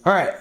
All right,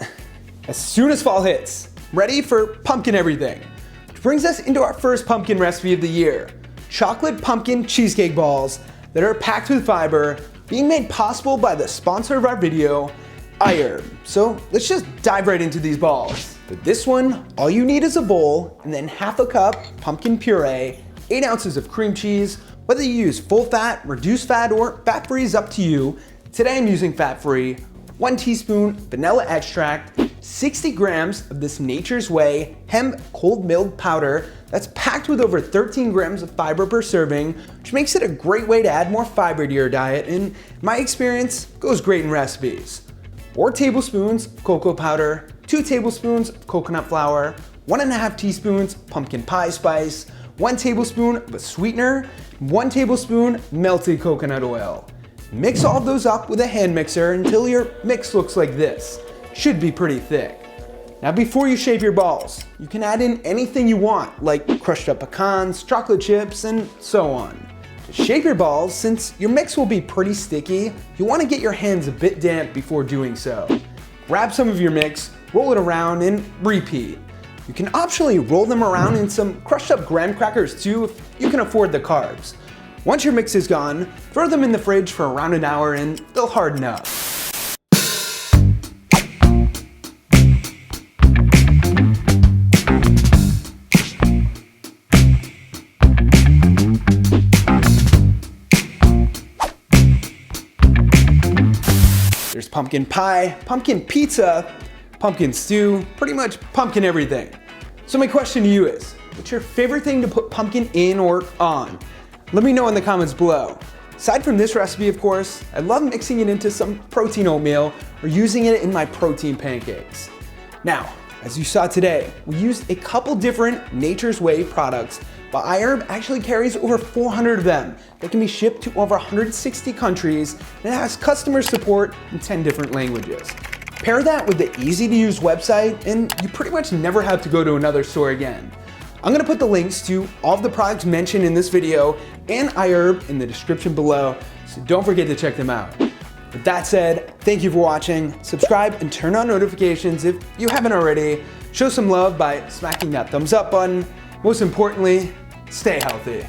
as soon as fall hits, I'm ready for pumpkin everything. Which brings us into our first pumpkin recipe of the year, chocolate pumpkin cheesecake balls that are packed with fiber, being made possible by the sponsor of our video, iHerb. So let's just dive right into these balls. For this one, all you need is a bowl and then half a cup pumpkin puree, 8 ounces of cream cheese. Whether you use full fat, reduced fat, or fat-free is up to you. Today I'm using fat-free. 1 teaspoon vanilla extract, 60 grams of this Nature's Way hemp cold milled powder that's packed with over 13 grams of fiber per serving, which makes it a great way to add more fiber to your diet and, in my experience, goes great in recipes. 4 tablespoons cocoa powder, 2 tablespoons of coconut flour, 1.5 teaspoons pumpkin pie spice, 1 tablespoon of a sweetener, 1 tablespoon melted coconut oil. Mix all of those up with a hand mixer until your mix looks like this. Should be pretty thick. Now before you shape your balls, you can add in anything you want, like crushed up pecans, chocolate chips, and so on. To shape your balls, since your mix will be pretty sticky, you want to get your hands a bit damp before doing so. Grab some of your mix, roll it around, and repeat. You can optionally roll them around in some crushed up graham crackers too if you can afford the carbs. Once your mix is gone, throw them in the fridge for around an hour and they'll harden up. There's pumpkin pie, pumpkin pizza, pumpkin stew, pretty much pumpkin everything. So my question to you is, what's your favorite thing to put pumpkin in or on? Let me know in the comments below. Aside from this recipe, of course, I love mixing it into some protein oatmeal or using it in my protein pancakes. Now, as you saw today, we used a couple different Nature's Way products, but iHerb actually carries over 400 of them that can be shipped to over 160 countries and it has customer support in 10 different languages. Pair that with the easy to use website and you pretty much never have to go to another store again. I'm gonna put the links to all of the products mentioned in this video and iHerb in the description below, so don't forget to check them out. With that said, thank you for watching. Subscribe and turn on notifications if you haven't already. Show some love by smacking that thumbs up button. Most importantly, stay healthy.